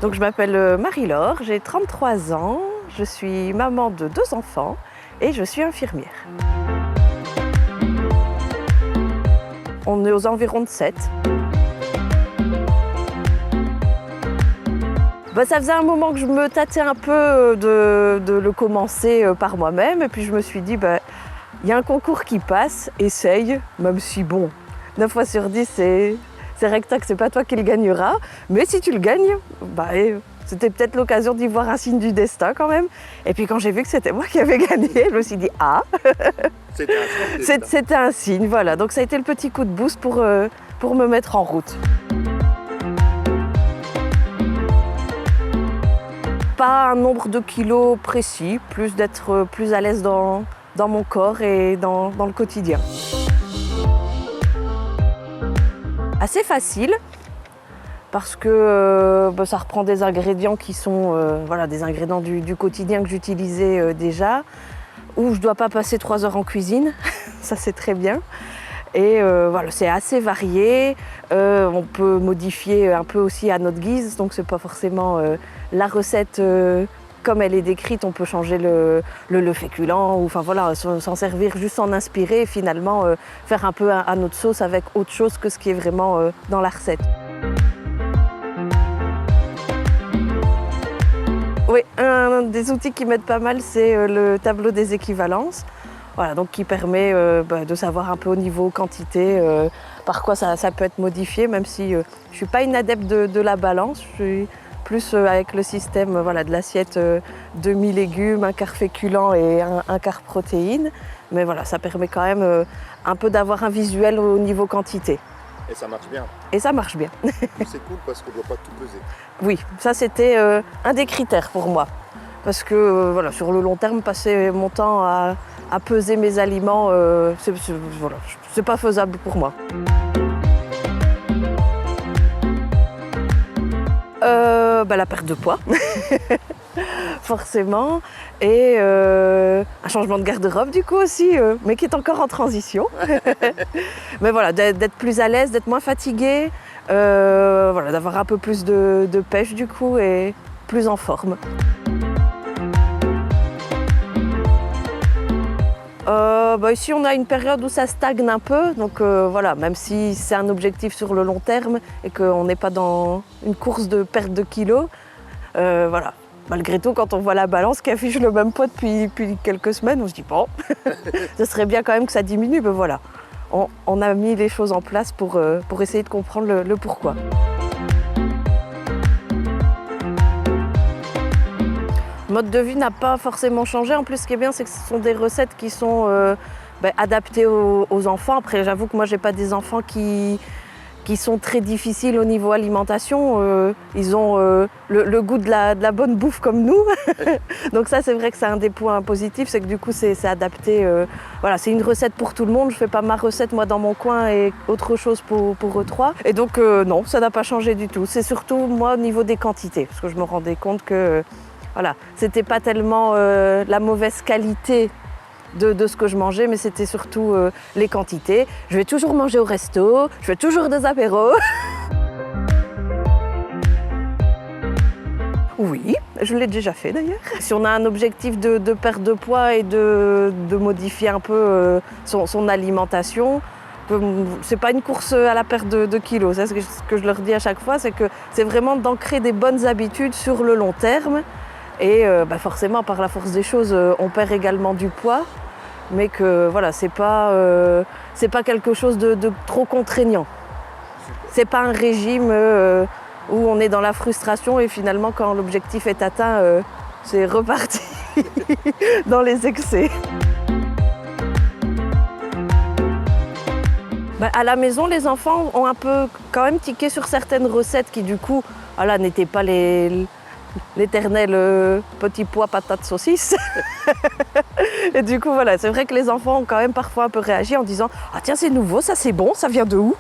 Donc je m'appelle Marie-Laure, j'ai 33 ans, je suis maman de 2 enfants et je suis infirmière. On est aux environs de 7. Ça faisait un moment que je me tâtais un peu de le commencer par moi-même et puis je me suis dit, il y a un concours qui passe, essaye, même si 9 fois sur 10 c'est recta que c'est pas toi qui le gagneras, mais si tu le gagnes, c'était peut-être l'occasion d'y voir un signe du destin quand même. Et puis quand j'ai vu que c'était moi qui avais gagné, je me suis dit c'était un signe, voilà. Donc ça a été le petit coup de boost pour me mettre en route. Pas un nombre de kilos précis, plus d'être plus à l'aise dans mon corps et dans le quotidien. Assez facile parce que ça reprend des ingrédients qui sont des ingrédients du quotidien que j'utilisais déjà, où je ne dois pas passer 3 heures en cuisine, ça c'est très bien. Et c'est assez varié, on peut modifier un peu aussi à notre guise, donc c'est pas forcément la recette comme elle est décrite, on peut changer le féculent, ou s'en servir, juste s'en inspirer et finalement faire un peu à notre sauce avec autre chose que ce qui est vraiment dans la recette. Oui, un des outils qui m'aide pas mal, c'est le tableau des équivalences. Voilà, donc qui permet de savoir un peu au niveau quantité par quoi ça peut être modifié, même si je ne suis pas une adepte de la balance. Je suis plus avec le système de l'assiette demi-légumes, un quart féculent et un quart protéines. Mais voilà, ça permet quand même un peu d'avoir un visuel au niveau quantité. Et ça marche bien. Et ça marche bien. C'est cool parce qu'on ne doit pas tout peser. Oui, ça c'était un des critères pour moi. Parce que sur le long terme, passer mon temps à peser mes aliments, c'est pas faisable pour moi. La perte de poids, forcément, et un changement de garde-robe du coup aussi, mais qui est encore en transition. Mais voilà, d'être plus à l'aise, d'être moins fatiguée, d'avoir un peu plus de pêche du coup et plus en forme. Ici on a une période où ça stagne un peu, donc même si c'est un objectif sur le long terme et qu'on n'est pas dans une course de perte de kilos, malgré tout quand on voit la balance qui affiche le même poids depuis quelques semaines, on se dit ce serait bien quand même que ça diminue, on a mis les choses en place pour essayer de comprendre le pourquoi. Le mode de vie n'a pas forcément changé. En plus, ce qui est bien, c'est que ce sont des recettes qui sont adaptées aux enfants. Après, j'avoue que moi, j'ai pas des enfants qui sont très difficiles au niveau alimentation. Ils ont le goût de la bonne bouffe comme nous. Donc ça, c'est vrai que c'est un des points positifs, c'est que du coup, c'est adapté. C'est une recette pour tout le monde. Je fais pas ma recette, moi, dans mon coin et autre chose pour eux trois. Et donc, non, ça n'a pas changé du tout. C'est surtout, moi, au niveau des quantités, parce que je me rendais compte que c'était pas tellement la mauvaise qualité de ce que je mangeais, mais c'était surtout les quantités. Je vais toujours manger au resto, je fais toujours des apéros. Oui, je l'ai déjà fait d'ailleurs. Si on a un objectif de perte de poids et de modifier un peu son alimentation, c'est pas une course à la perte de kilos. C'est ce que je leur dis à chaque fois, c'est que c'est vraiment d'ancrer des bonnes habitudes sur le long terme. Et forcément, par la force des choses, on perd également du poids, mais que c'est pas quelque chose de trop contraignant. C'est pas un régime où on est dans la frustration et finalement, quand l'objectif est atteint, c'est reparti dans les excès. À la maison, les enfants ont un peu quand même tiqué sur certaines recettes qui, du coup, n'étaient pas l'éternel petit pois patate saucisse. Et du coup c'est vrai que les enfants ont quand même parfois un peu réagi en disant « Ah tiens, c'est nouveau, ça c'est bon, ça vient de où ?»